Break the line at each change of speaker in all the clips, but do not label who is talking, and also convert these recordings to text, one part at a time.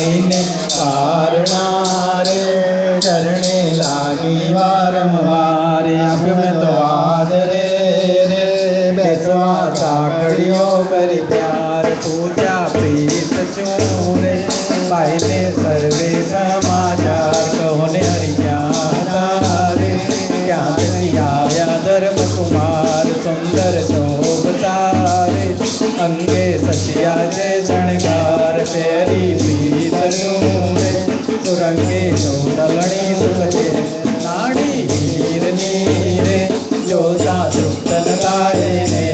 આઈને પારણારે ચરણે લાગી વારંવાર આપ્યો મેં તો આદરે રે બેસવા સાંકળીઓ કરી પ્યાર પૂજા પ્રીત છું રે ભાઈને સર્વે સમાચાર કહો ને હરિયા રે ક્યાંથી આવ્યા ધર્મકુમાર સુંદર શોભતા રે અંગે સચિયા છે શણગાર પહેરી પ્રીતનું રે સુરંગે ચોટલણી સુખ છે નાડી હીરની રે જોતા તૃપ્તન લાગે ને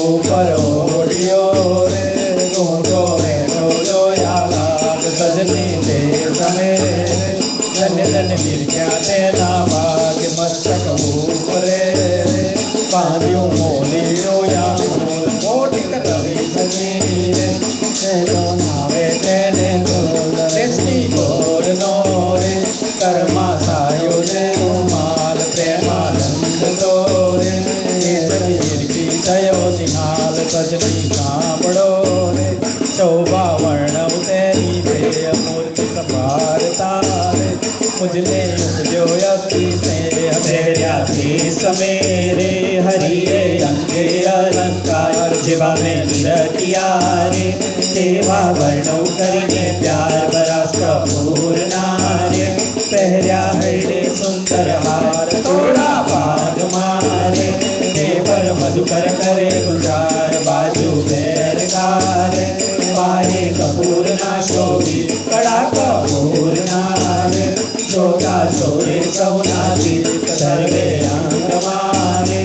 ઉપર ઓઢ્યો રે ઊંઘો બેઠો જોયા લાગ સજની તે સમે ધન્ય ધન્ય નિર્ખ્યા તેના ભાગ મસ્તક ઉપરે બાંધ્યું મોલી રોયા મોટી કતરી સજી રે આવે તેને દેશની ગોરનો રે કર્મા સાયો છે રૂમાલ પ્રેમાનંદ તો રે નિર્કી થયો નિહાલ સજની સાંભળો રે શોભા વર્ણવ તેની પ્રેય મૂર્તિ સભારતા રે મુજને ઉપજો અતિ સ્નેહ સમેરે હરિએ અંગે અલંકાર જેવા મેં વિરતિયા રે તેવા વર્ણવ કરીને પ્યાર બરાસ કપૂરના રે પહેર્યા હૈડે સુંદર હાર થોડા પાગ મારે તે પર મધુકર કરે ગુજાર બાજુ બેર ગારે પારે કપૂરના શોભી કડા કપૂરના રે જોતા ચોરે સૌના ચિત્ત સર્વે અંગ મારે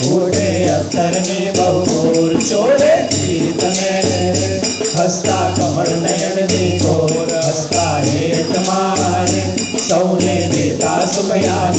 ઉઠે અત્તર में बहुर ચોરે ચિત્ત में હસતા કમળ નયન દીકોર હસતા હેત મારે સૌને દેતા સુખયાન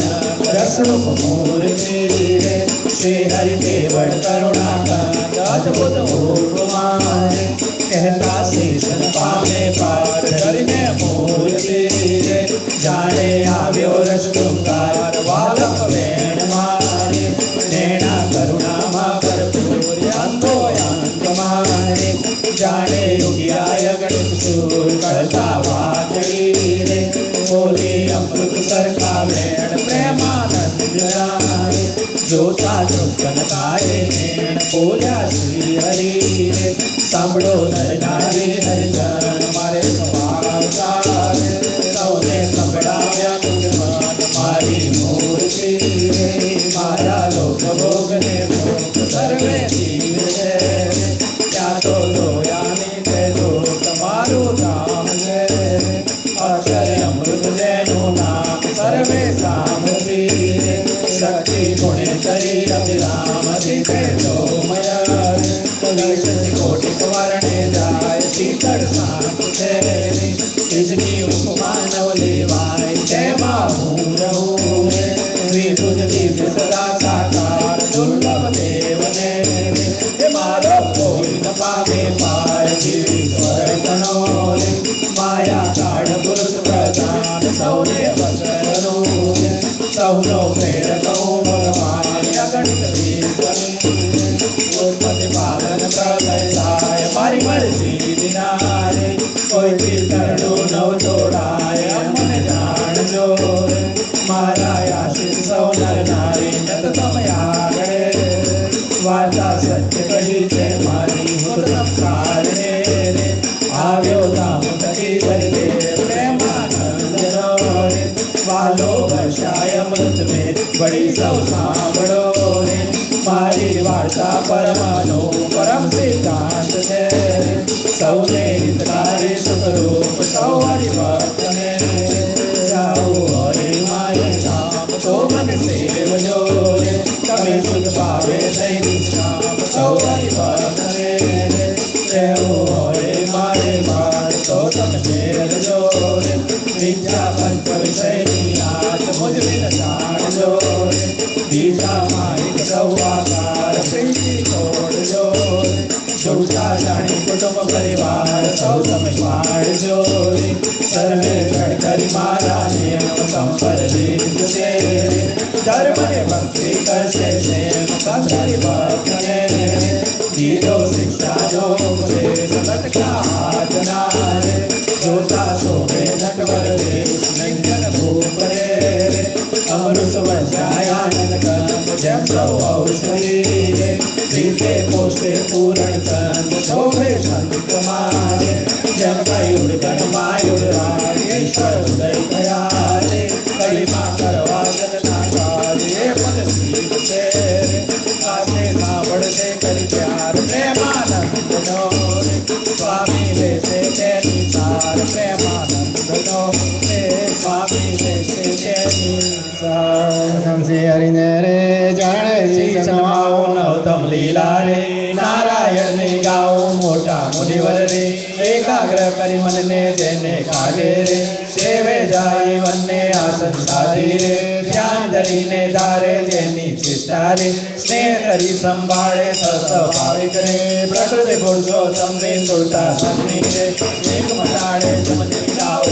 રસરૂપ મૂર્તિ રે શ્રી હરિ કેવળ કરુણા કાંત અદ્ભુત ઉપમારે કહેતા શેષન પામે પાર કરીને મૂર્તિ રે જાણે આવ્યો રસ શૃંગાર વાલક વેણ મારે નેણા કરુણામાં ભરપૂર અંગો અંગ મારે જાણે યોગ્યાય ગણિત સૂર કરતા વાતડી રે બોલી અમૃત સરખા વેણ પ્રેમાનંદ રાય જોતા તૃપ્તન કાય નેણ બોલ્યા શ્રી હરિ રે સાંભળો નર નારી હરિજન મારે સવાવતા રે સૌને સંભળાવ્યા તુજમાન મારી મૂર્તિ રે મારા લોક ભોગને ભોગ સર્વે જીવ છે ત્યાં તો લોયાની તે લોક તમારું ધામ છે અક્ષર અમૃત જેનું નામ સર્વે સાંભળી રે શક્તિ ગુણેશ્વરી અભિરામ દિતે સોમય કોટિક વર્ણે જાય શીતળ શાંત છે ઈજની ઉપમાનવ લેવાય તેમાં હું રહું રે વિભુજ દિવ્ય સદા સાકાર દુર્લભ દેવને રે મારો કોઈ ન પામે પાર જીવીશ્વર ગણો રે માયા કાળ પુરુષ પ્રધાન સૌને વસરનું રે સૌનો પ્રેર કહું ભગવાન અગણિત ઉત્પત્તિ પાલન પ્રલય થાય મારી મરજી વિના રે કોઈ તીર્થનું નવ છોડાય મને જાણજો રે મારા આશિષ સૌ નર નારી નત સમય આગળ વાર્તા સત્ય કહી છે મારી હું સંસ્કાર રે આવ્યો ધામ થકી ભરી પ્રેમાનંદ રે વાલો વર્ષાય અમૃત મેં બડી સૌ સાંભળો રે મારી વાર્તા પરમાનો પરમ સિદ્ધાંત છે સૌને હિતકારી સુખરૂપ સૌ હરિભક્તને જાઓ હરિ માય ધામ તો મને સેવજો રે તમે સુખ પાવે થઈ નિષ્કામ સૌ હરિભક્તને રહેવો હરિ મારે માર તો તમે સેવજો રે વિદ્યા પંચ વિષયની આજ મુજ વિન જાણજો રે દીધા મારી સૌઆકાર પ્રીતિ તોડજો જોતા જાણી કુટુંબ પરિવાર સૌ તમે પાડજો સર્વે ગણ કરી મારા નિયમ સંપર લીધે ધર્મ ને ભક્તિ કરશે પ્રેમ સંસારી ભક્તને દીધો શિક્ષા જો સતત આજના જોતા છો ईश्वर उदय कया रे कड़ी मा करवा जलना कार्य पद सीध तेरे आते सावड़ से कर प्यार प्रेमानंद नो स्वामी वैसे तेरी सार प्रेमानंद नो स्वामी वैसे तेरी सार
श्री हरिने रे चरण
शीश नमाओ नवतम लीला रे नारायण ने गाओ मोटा मुनिवर रे एकाग्र करि मन ने जेने काढे रे सेवे जाई वन्ने आसन साधी रे ध्यान धरी ने धारे जेनी चिष्टा रे स्नेह करी संभाळे स्वाभाविक रे प्रकृति पुरुषोत्तम रे तुलता सन्नी रे एक मटाड़े जमनी गाओ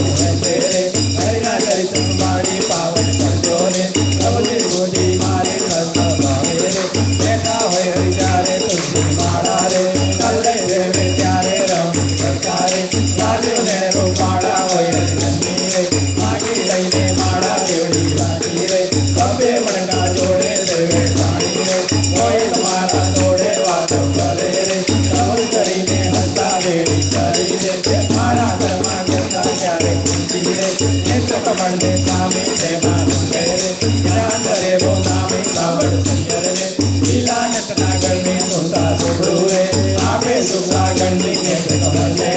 तेरे हरिना चरित बाड़ी पावन करजो रे प्रभु जी गोदी मारे सत्य भावे रे बैठा होए हरि जारे तुलसी माड़ा रे कल्ले रे प्यारे राम सरकारे राजू ने रूपाड़ा होए हरि नंदी रे आगे लईने माड़ा देवड़ी रानी रे कबे मनका जोड़े देवे रानी रे कोई तुम्हारा जोड़े वात करे रे प्रभु करी ने हंसा देवी करी रे मारा कर्मा करता प्यारे कुंती रे नेत्र कमल दे स्वामी प्रेमा रे ध्यान करे वो नामी सावड़ सुंदर रे लीला नटनागर में सुनता सुबरू रे आगे सुखा गंडी नेत्र कमल रे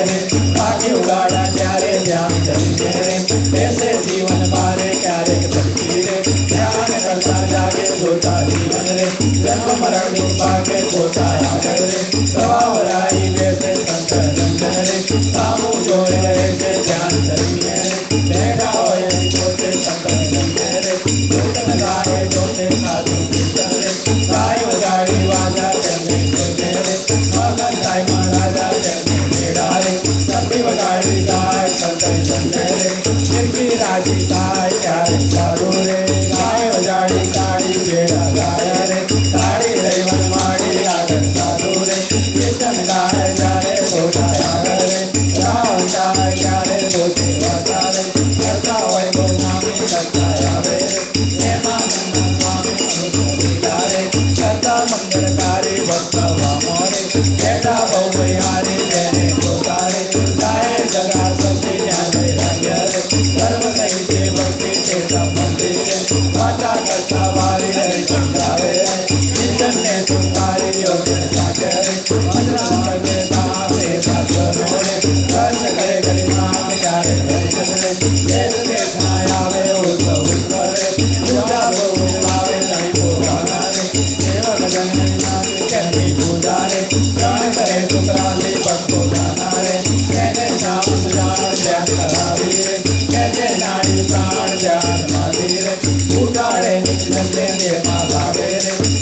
आगे उगाड़ा प्यारे ध्यान चलते रे ऐसे जीवन पारे प्यारे चलती रे ध्यान करता जागे सोता जीवन रे जन्म मरण पाके सोता आगर रे सवावराई वैसे संत जंगल रे सामू जोड़े ऐसे ध्यान चलिए रे बैठा होए सोते संत जंगल रे कीर्तन गाए जोते साधु कीर्तन रे गाय बजाड़ी वाजा करने जोते रे मगन साई महाराजा करने बेड़ा रे सभी बजाड़ी गाय संत जंगल रे फिरकी राजी गाय प्यारे साधु रे गाय बजाड़ी गाड़ी बेड़ा गाया रे गाड़ी दैवन माड़ी आगर साधु रे कीर्तन गाय जाए सोचा आगर रे राम जाए प्यारे सोचे वाचा रे करता होए गो नामी करता आवे रे प्रेमानंद स्वामी अनुसरीला रे करता मंगलकारी भक्त वामोरे बेटा बहु बिहारी जने गोतारे गाय जगा सती ज्ञान वैराग्य रे धर्म नहीं से भक्ति से संबंधी रे वाचा करता वारी रे चंद्रावे रे चिंतन ने तुमकारी योग सागर रे वज्रा में साथे साधनो रे कर्ज करे करि नाम प्यारे दर्शन रे देश के छाया वे उत्सव रे पूजा बहु आवे नहीं पूजा रे सेवक जन नाम कहती पूजा रे प्राण करे सुखराली भक्तो जाना रे कहते नाम जान ध्यान करावी रे कहते नाड़ी प्राण ध्यान माधी रे उठाड़े निकलते ने माता रे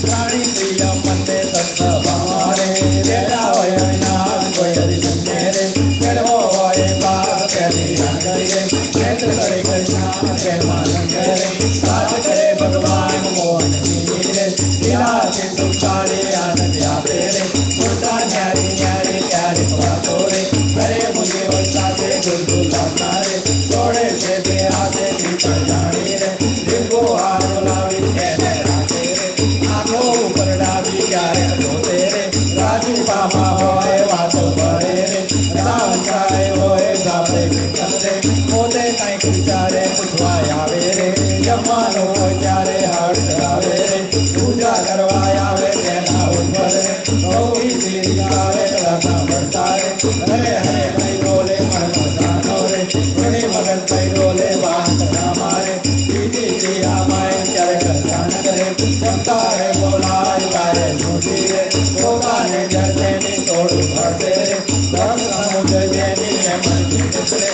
प्राणी प्रिय मन में सत्य भारे बेटा होए अविनाश कोई हरि संजय रे कड़वो होए पाप कहती रे नेत्र करे कृष्णा प्रेमानंद रे साथ करे भगवान मोहन जी रे लीला के सुखारे आनंद आते रे मुर्दा न्यारी न्यारी प्यारे बातो रे करे मुझे वर्षा से गुलगुला रे थोड़े से दे आते भीतर जाने रे दिल हाथ गुलाबी कहने राते रे आंखों ऊपर डाबी प्यारे होते रे राजू पामा होए वातो बड़े रे राम चाहे होए जापे रे मोते कहीं कुचारे कुछवाया वे रे जमानो प्यारे हाथ चलावे रे पूजा करवाया वे कहना ऊपर रे होगी सीधी आवे लगा बढ़ता रे हरे हरे भाई बोले मन जानो रे बड़े मगन भाई बोले बात ना मारे दीदी दिया माए चल कर जान करे जनता है बोला गाय छोटी रे होगा ने जैसे नी तोड़ भरते रे धर्म समुद्र जैनी है मन की रे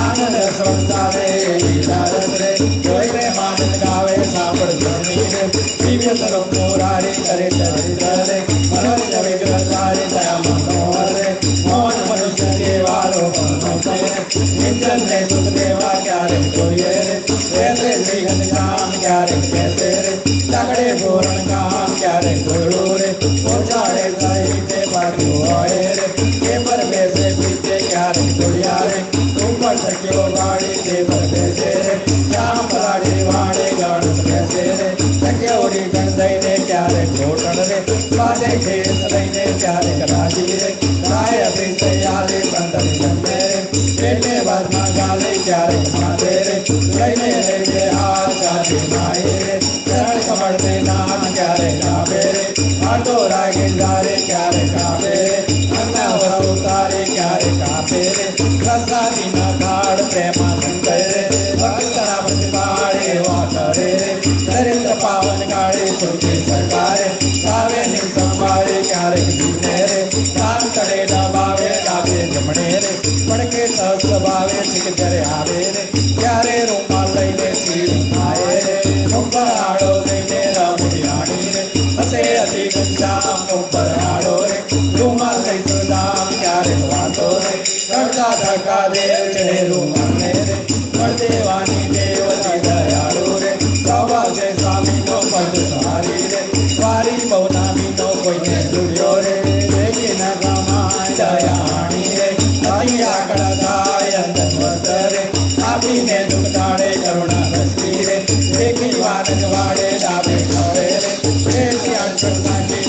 आनंद संता रे लीलारत रे कोई रे मानन गावे सापड़ जोनी रे दिव्य सर्व मुरारी करे चरित्र रे मनोज विग्रह सारे दया मनोहर रे मोहन मनुष्य देवालो मनोते रे निंजन ने सुख देवा क्या रे कोई रे ऐसे श्रीहन काम क्या रे कैसे रे तगड़े पूर्ण काम क्या रे गुरु रे पहुंचाड़े सही से बाकी होए रे ये पर वैसे पीछे क्या रे गुड़िया रे ऊपर सकियो गाड़ी से पर वैसे रे श्याम पराड़ी वाड़े गाड़ कैसे रे सके उड़ी गंदई ने क्या ક્યારેક ઘોટણ રે બાજે ખેસ લઈને ક્યારેક રાજી રે ગાય અભિષયાલે સંતરી જમે રે પેટે બાદમાં ગાલે ક્યારેક માથે રે લઈને લઈને હાથ ગાજે નાય રે ચરણ કમળ ને નામ ક્યારેક ગાવે રે આટો રાગે ગારે ક્યારેક ગાવે રે અન્ના ઉતારે ક્યારેક આપે રે રસાની ના કાળ પ્રેમા સંતરે રે ભક્તના પ્રતિપાળે એવા કરે રે દરેક પાવન કાળે સુખી સરકારે સાવે ની સંભાળે ક્યારેક જીને રે કામ કરે દબાવે ડાબે જમણે રે પડકે સહસ્ત ભાવે ઠીક જરે આવે રે ક્યારે રૂમાલ લઈને સીડી ખાય રે ઉપર આડો લઈને રમુડી આડી રે હસે અતિ ગંજામ ઉપર આડો રે રૂમાલ લઈ સુદામ ક્યારેક વાતો રે કરતા ધક્કા દેવ ચડે રૂમાલ ને રે પડદેવાની દેવતી દયાળુ રે સૌભાગ્ય સ્વામી નો પદ સારી રે વારી બહુનામી નો કોઈને જોડ્યો રે દેવી ના ગામાં દયાણી રે અતિ આગળ થાય અંતર રે આપીને દુઃખ ટાળે કરુણા રસી રે દેખી વાત વાડે ડાબે ખરે રે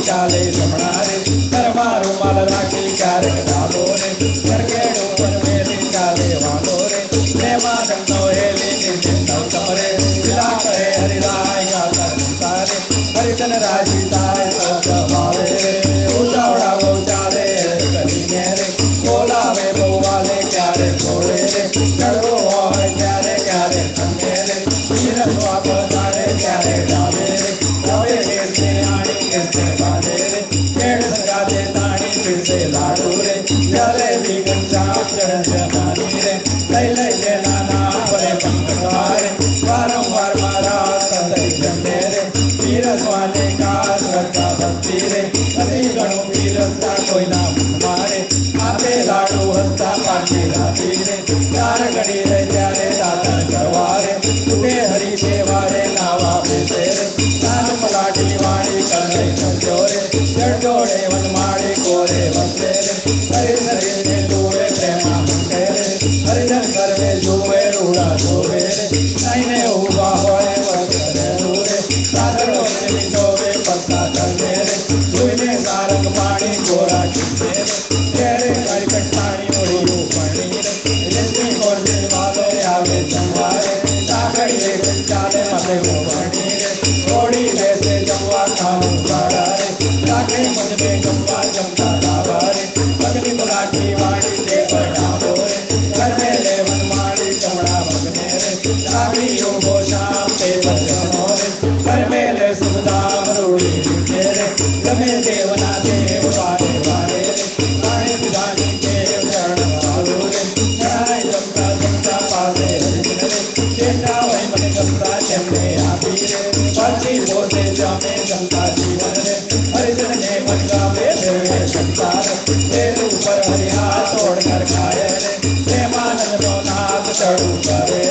ચાલે જમણા રે ઘરમાં રૂમાલ રાખી ક્યારેક ડાબો રે ઘરકેડું પર મેલી ચાલે વાલો રે પ્રેમાનંદ નો હેલી નિર્જન સમરે વિલા કહે હરિરાય ગાતા સારે હરિજન રાજી થાય સૌ ભાવે રે ઉતાવળા બહુ ચાલે કરીને રે બોલાવે બહુ વાલે ક્યારે છોડે રે ચડવો હોય ક્યારે ક્યારે થંગે રે તીરથ વાપર તારે ક્યારે ડાવે રે હવે કેસે આણી કેસે બાંધે રે કેડ સગાતે તાણી પીરસે લાડુ રે જલે બી ગંજા ચરણ જમાની રે લઈ લઈ જે નાના પરે પંકવારે વારંવાર મારા સંતરી જમે રે પીરસવાને કા શ્રદ્ધા ભક્તિ રે અતિ ઘણું પીરસતા કોઈ ના મારે આપે લાડુ હસતા પાછી રાતી રે ચાર ઘડી રે ત્યારે દાતન કરવા રે તુમે હરી દેવારે નાવા બેસે રે નાન પલાટી વાણી કરે ચડ્યો રે ચડ્યોડે વનમાળે કોરે વસે રે હરે હરે ને જોવે પ્રેમા મૂકે રે હરિજન સર્વે જોવે રૂડા જોવે રે નાઈને ઉભા હોય વગરે રે સાગરો ને જોવે પત્તા ચડે રે જોઈને સારંગ પાણી ગોરા ચીતે રે ત્યારે કઈ કટાણી ઓળ્યું પાણી રે જેસી કોરજે વાલો આવે જમવારે સાગડીએ ચાલે મતે પાણી રે ઓડી બેસે જમવા ખાવું સારા રે રાખે મજબે જમવા જમતા ડાબા રે અગ્નિ પલાટી વાળી દે બનાવો રે ઘરમે લેવન માળી ચમડા મગને રે સાગડી યોગો શામ તે ભજનો રે ઘરમે લે સુધામ રૂડી રીતે રે ગમે દેવના દેવ વારે વારે રે પાણી વિધાની દેવ ચરણ વાલો રે ચણાય જમતા જમતા પાસે હરિજન રે જેટા હોય મને ગમતા તેમને આપી રે પછી પોતે જમે જમતા જીવન રે હરિજન ને મન ગાવે દેવે સંસાર તેર ઉપર હરિયા તોડ કર ખાય રે પ્રેમાનંદ નો નાદ ચડું કરે રે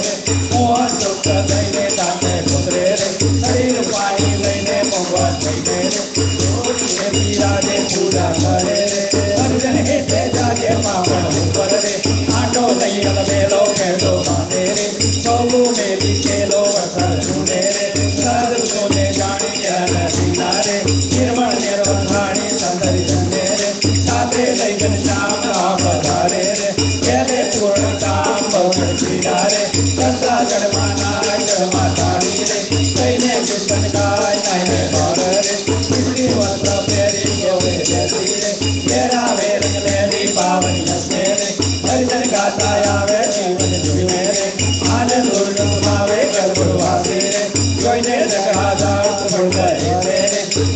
મોહન દુઃખ દઈને તાતે પુત્રે રે શરીર પાણી લઈને ભગવાન થઈને રે પીરાજે પૂજા કરે રે હરિજન હેતે જાગે પાવન ઉપર રે આટો લઈ અલબેલો કેડો બાંધે રે ચોગુ મેલી કેલો વસર જુને રે સદગુને જાણી જ્ઞાન દિનારે નિર્મળ નિર્વંધાણી સંતરી જને રે સાથે લઈ ઘનશ્યામ રામ પધારે રે કેલે પૂર્ણ કામ બહુ પીડા રે કરતા જડમાં નાય જડમાં તાળી રે કઈને કૃષ્ણ ગાય નાઈને બાર રે કૃષ્ણી વસ્ત્ર પહેરી ગોવે બેસી રે પહેરાવે રંગ લેરી પાવની હસે રે હરિજન ગાતા આવે જીવન જીવે રે આનંદ ઉર્ણ ભાવે ગર્ભ વાસે રે જોઈને જગહાદાર સુગંધ રે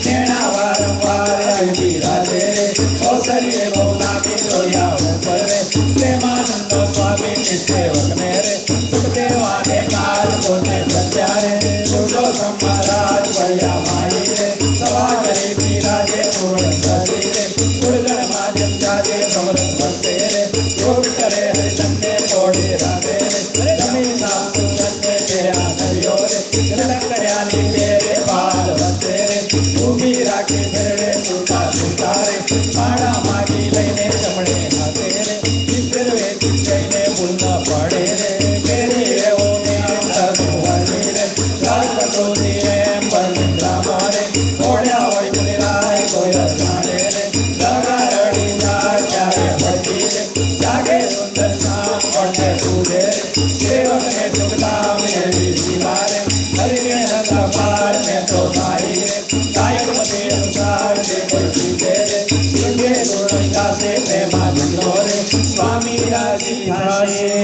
નેણા વારંવાર આવી રાધે રે ઓસરીએ બહુનામી જોયા ઉપર રે પ્રેમાનંદ સ્વામી નિશ્ચય વગને રે સુખદેવાને કાલ પોતે પ્રત્યારે સુજો સંમહારાજ પડ્યા માઈ રે સભા કરી પીરાજે પૂર્ણ સતી રે ગુણગણ માધ્યમ જાજે સમરસ વસે રે યોગ કરે હરિજન ને છોડે રાધે રે જમીન નામ સુજન ને તેરા કર્યો રે ગ્રહણ કર્યા નીચે રે બાલ વસે રે ઊભી રાખી ફેરવે સુતા સુતા રે પાડા માગી લઈને જમણે હાથે રે ફેરવે જઈને ભૂલ ન પડે રે કેરી એવો ને અંતર રે રાજ કટોરી એમ બળ રામ રે ઓળ્યા पूजे सेवक ने सुखता मेरी दीवारे हरि के नंदा पार में तो भाई गायक मते अनुसार से कोई पूजे सुनगे गुणता से प्रेमा रे स्वामी राजी थाए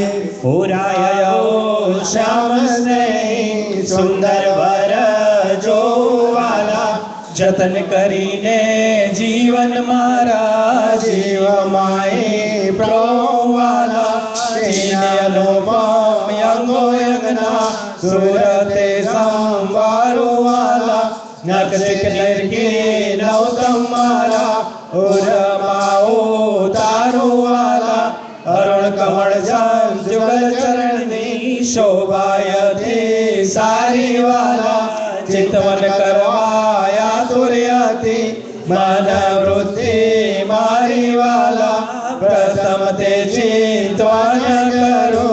पुरायो श्याम ने सुंदर वर जो वाला जतन करीने जीवन मारा जीव माए प्रवाला तेने अनुपम यंगो यंगना सूरते संवारो वाला नकसिक नरकी नौतम मारा उरमाओ तारो वाला अरुण कमल जान जुगल चरण नी शोभायते सारी वाला चितवन करवाया तुरयति मन वृत्ति मारी वाला प्रथम ते चिंतवन करो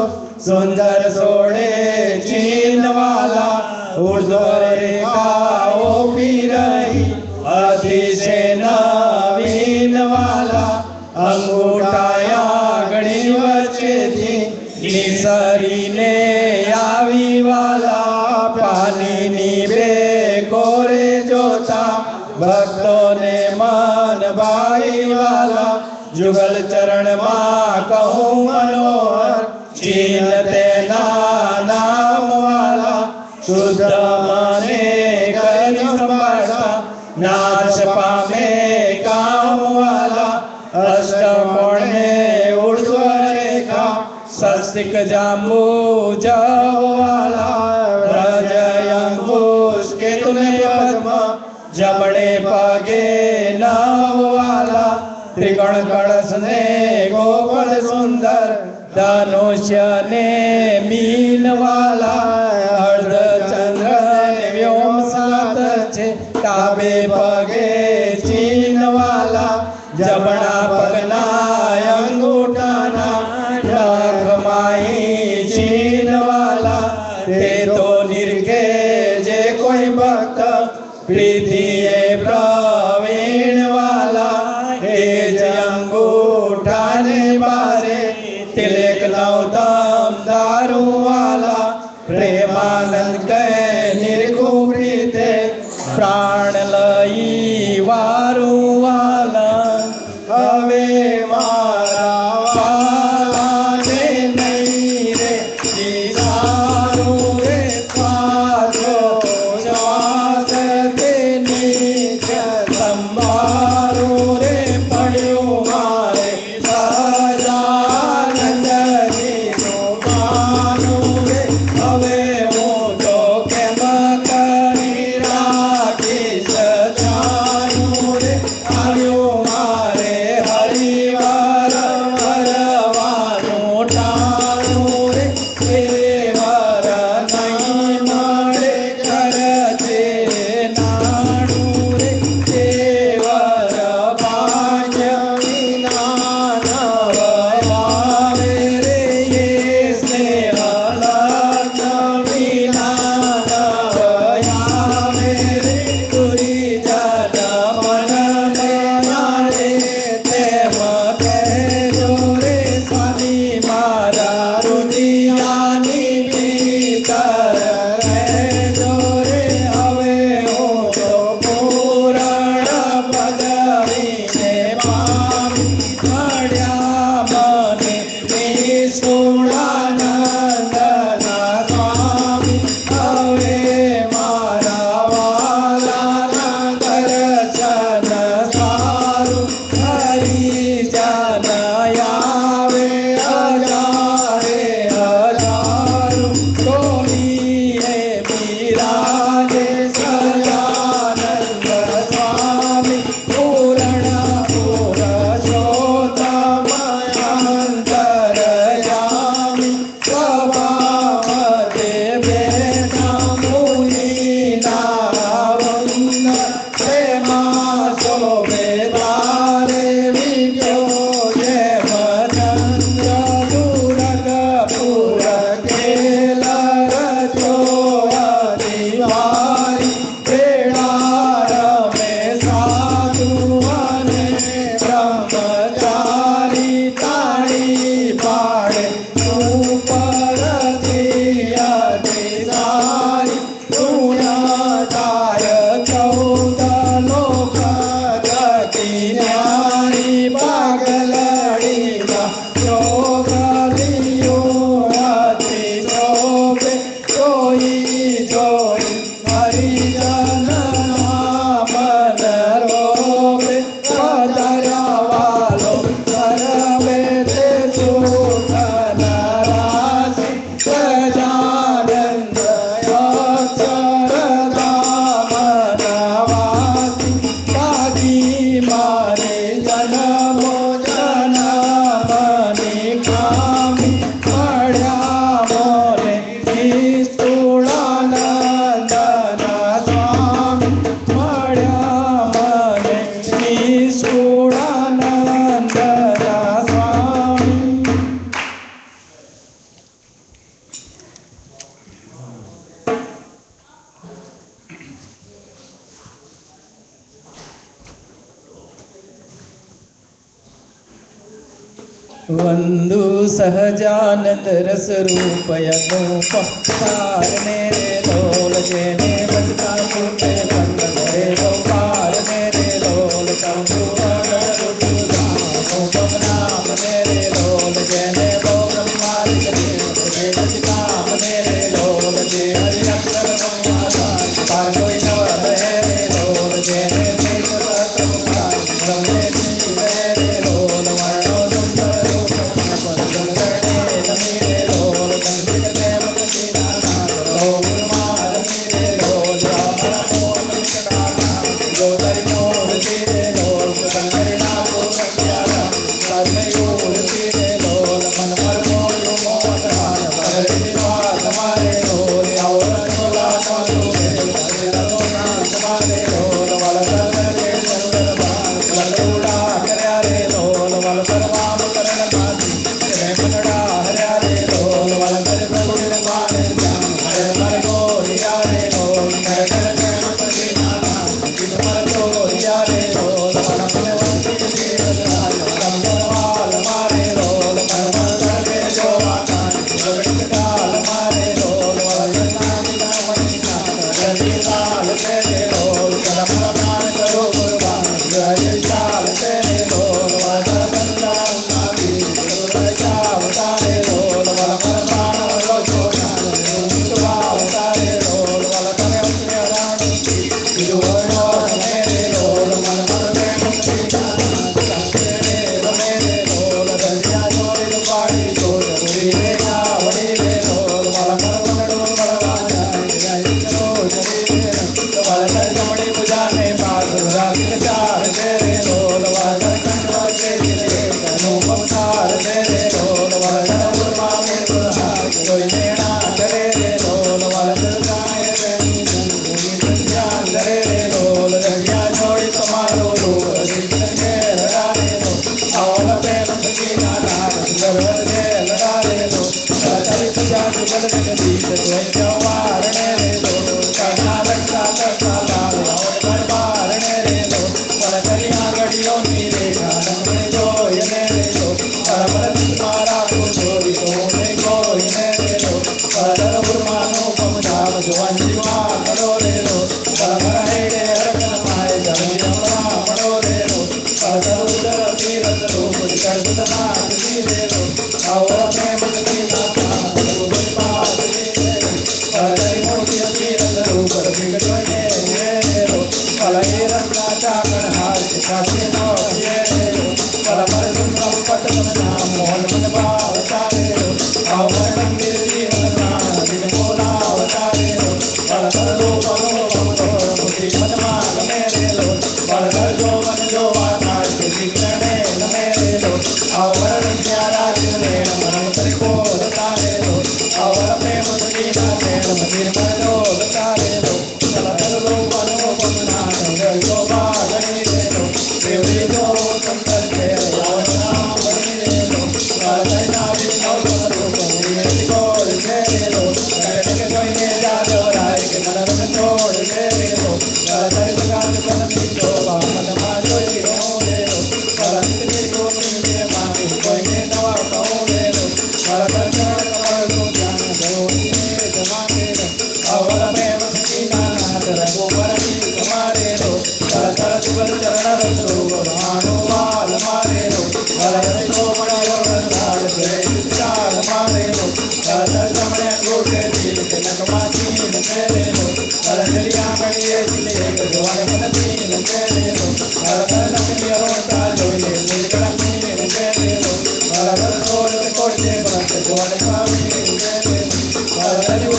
सुंदर सोड़े चीन वाला उर्ध्वर रेखाओ पी रही अतिशय नवीन वाला अंगूठाया गणी वच्चे थी निसरी ने आवी वाला पानी नी बे कोरे जोता भक्तों ने मन भाई वाला जुगल चरण मां कहूँ मनोहर चीन तेना नाम वाला शुद्ध माने करी संभाषा नाश पामे काम वाला अष्टकोणे ऊर्ध्व रेखा सस्तिक जाम्बू जाओ वाला व्रजयंकुश केतु ने पद्म जबड़े पगे नाव वाला त्रिकोण कलश ने गोपाल सुंदर धनुष्य ने मीन वाला अर्ध चंद्र ने व्योम सात छे ताबे पगे चीन वाला जबड़ा पगना अंगूठाना नख माई चीन वाला ते तो निरखे जे कोई भक्त प्रीति प्रवीण वाला हे अंगूठा ने बारे तिलक नौतम दारू वाला प्रेमानंद के निरखु प्रीते प्राण लई वारू वाला हवे मारा वाला ने नहीं रे सारू रे पाछो श्वास ते नीचे संभारू रे पड़ियो मारे सजानंद जी नो मानू रे हवे हूँ तो केम करी राखी सजानू रे आयो मारे हरिवार वरवानो टाणू रे સજાનંદ અક્ષરધામ નવાસી કાજી મારે જન્મો જન્મની ખામી મળ્યા મોરે નિષ્ઠુળાનંદના સ્વામી મળ્યા મને નિષ્ઠુળાનંદના સ્વામી. વંદુ સહજાનંદ રસ રૂપ અનુપમ પારને રે લોલ જેને બચતા છૂટે બંધ કરે લો પારને રે લોલ શંભુ અનુપમ નામ ને રે લોલ જેને બહુ બ્રહ્માર કરે જે બચતા મને રે લોલ જે હરિ અક્ષર પાર કોઈ નવ રહે રે લોલ જેને રમે જીવે રે લોલ વર્ણો સુંદર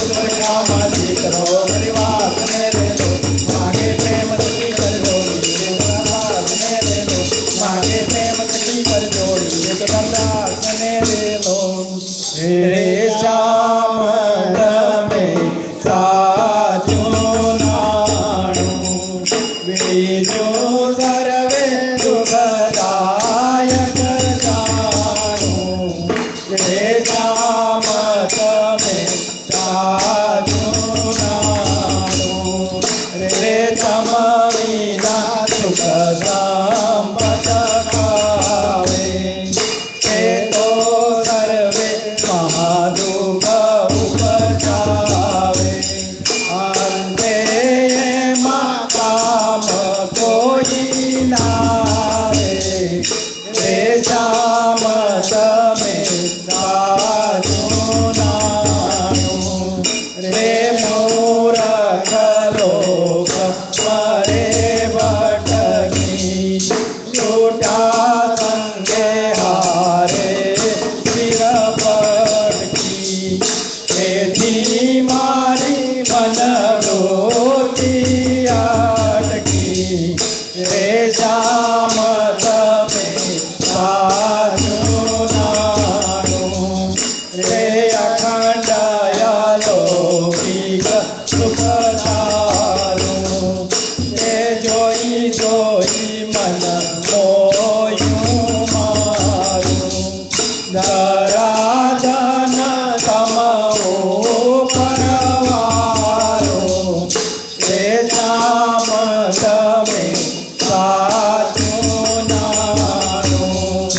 સુરખામાંથી કરો પરિવાસને રેલો માગે પ્રેમ સખી કર જોડી સુરખાસને રેલો માગે પ્રેમ સખી કર જોડી સુરખાસને રેલો રે શ્યામ તમે સાચું નાણું બીજું સર્વે દુઃખદાયક જાણું રે શ્યામ તમે સાચું નાણું રે તમ વિના સુખ સંપત ખાવે એ તો સર્વે મહાદુઃખ ઉપજાવે અંતે એમાં કામ કોઈ લાવે રે શ્યામ તમે સાચું નાણું રે મૂરખ લોક મરે ભટકી છૂટા સંગે હારે શિર પડકી તેથી મારી મનવૃત્તિ અટકી રે શ્યામ તમે સાચું નાણું રે અખંડ અલૌકિક સુખ સારું એ જોઈ જોઈ મન મોયું મારું ધરાધન તમો પરવારો રે શ્યામ તમે સાચું નાણું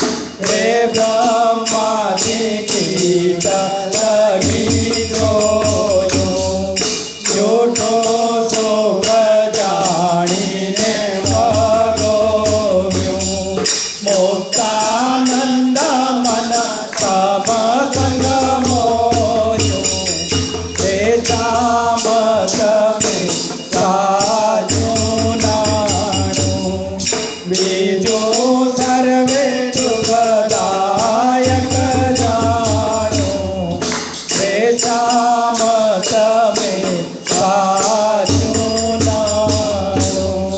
રે બ્રહ્માથી ગીત લગી જોયું જૂઠો સુખ જાણીને ભગોવ્યું મુક્તાનંદ મન તમ સંગ મોયું રે શ્યામ તમે સાચું નાણું બીજું સર્વે દુઃખદાયક જાણું રે શ્યામ તમે સાચું નાણું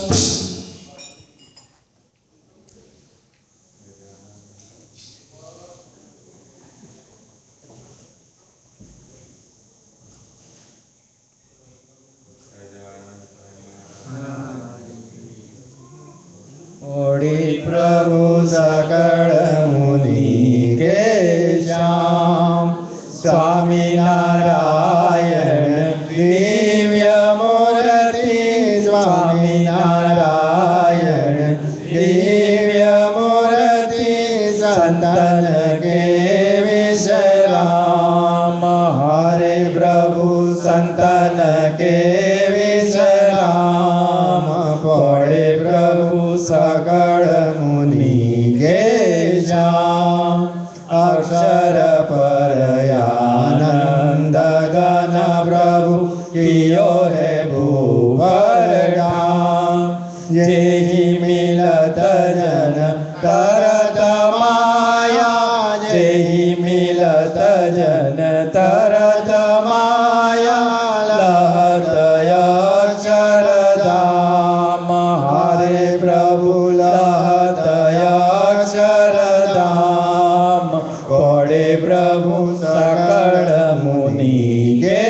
ઓડી પ્રભુ સકળ મુનિ કે શ્યામ સ્વામિનારાયણ દિવ્ય મૂર્તિ સ્વામિનારાયણ દિવ્ય મૂર્તિ સંતન કે વિશ્રામ હરે પ્રભુ સંતન કે વિશ્રામ પડે પ્રભુ સકળ મુનિ કે શ્યામ અક્ષર પર આનંદ ગન પ્રભુ કિયો હે ભૂવર ધામ જેહી મિલત જન તરત માયા જેહી મિલત જન તરત માયા લહત અક્ષરધામ હરે પ્રભુ લહત અક્ષરધામ પડે પ્રભુ સકળ મુનિ કે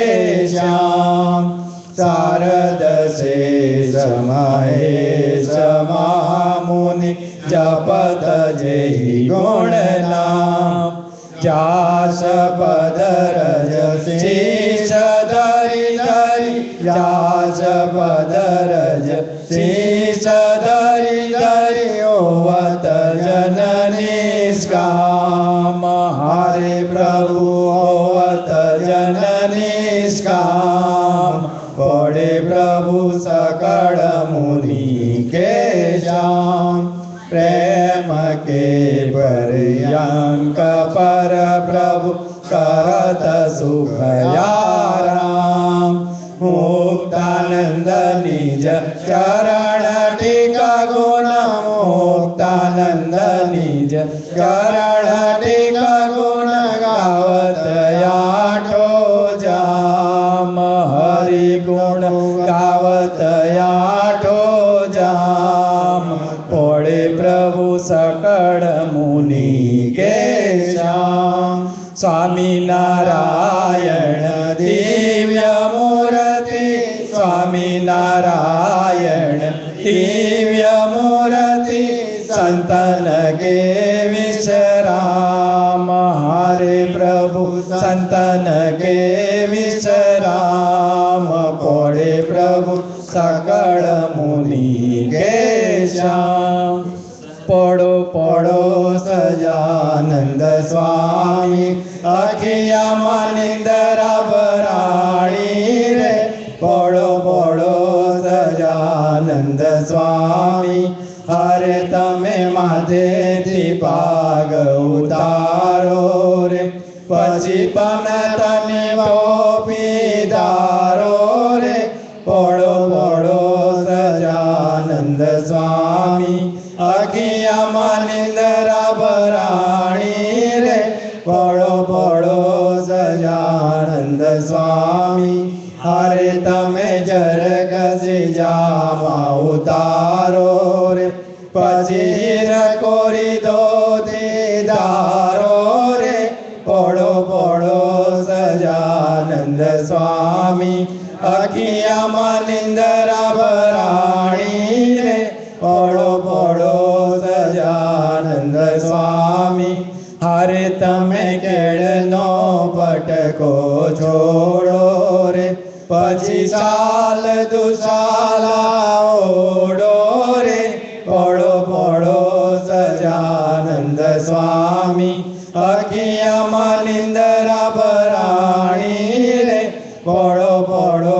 શ્યામ શારદ શેષ મહેશ મહામુનિ જપત જેહી ગુણ નામ જાસ પદરજ શીશ ધરી ધરી જાસ પદરજ શીશ ધરી ધરી ઓવત જન નિષ્કામ હરે પ્રભુ ઓવત જન નિષ્કામ પડે પ્રભુ સકળ મુનિ કે શ્યામ પ્રેમ के पर्यंक पर प्रभु करत सुख याराम मुक्तानंद निज चरण टीका गुण मुक्तानंद निज चरण टीका गुण गावत आठो जा દિવ્ય મૂર્તિ સ્વામિનારાયણ દિવ્ય મૂર્તિ સંતન કે વિશ્રામ હરે પ્રભુ સંતન કે વિશ્રામ કોળે પ્રભુ સકળ મુનિ કે શ્યામ પોડો પોડો સજાનંદ સ્વામી અખિયામાં નિંદરા ભરાણી રે પોડો પોડો સજાનંદ સ્વામી હરે તમે માથેથી પાગ ઉતારો રે પછી પણ તને પીધારો રે પોડો પોડો સજાનંદ સ્વામી અખિયામાં નિંદરા ભરાણી રે પોડો પોડો સજાનંદ સ્વામી હરે તમે જરગ જામાં ઉતારો રે પછી હીર કોરી દો દીદારો રે પોડો પોડો સજાનંદ સ્વામી અખિયામાં નિંદરા ભરાણી રે પોડો પોડો સજાનંદ સ્વામી હરે તમે કેળનો પટકો છોડો રે પછી સાલ દુસાલા ઓડો રે પોડો પોડો સજાનંદ સ્વામી અખિયામાં નિંદરા ભરાણી રે પોડો પોડો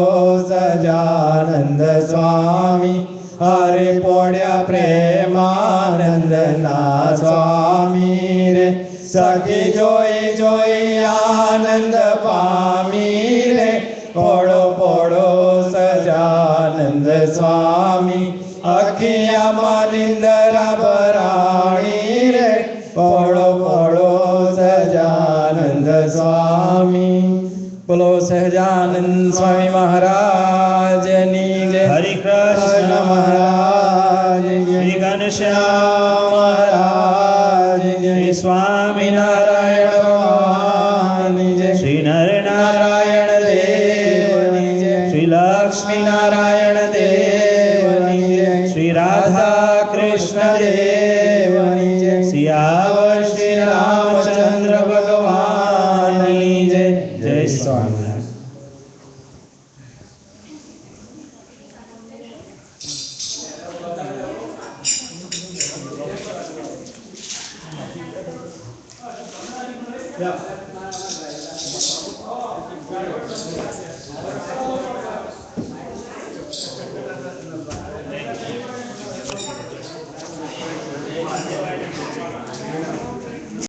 સજાનંદ સ્વામી હરે પોડ્યા પ્રેમાનંદના સ્વામી રે સખી જોઈ જોઈ આનંદ પામી રે પોડો પોડો સજાનંદ સ્વામી અખિયામાં નિંદરા ભરાણી રે પોડો પોડો સજાનંદ સ્વામી બોલો સહજાનંદ સ્વામી મહારાજની જય
હરે કૃષ્ણ
મહારાજ
શ્રી ઘનશ્યામ
મહારાજ
શ્રી સ્વામિનારાયણ
ભગવાનની જય
શ્રી નરનારાયણ
દેવની જય
શ્રી લક્ષ્મી
નારાયણ દેવની જય
શ્રી રાધા કૃષ્ણ
દેવની જય
સિયાવર
શ્રી રામચંદ્ર ભગવાનની જય
જય સ્વામિનારાયણ.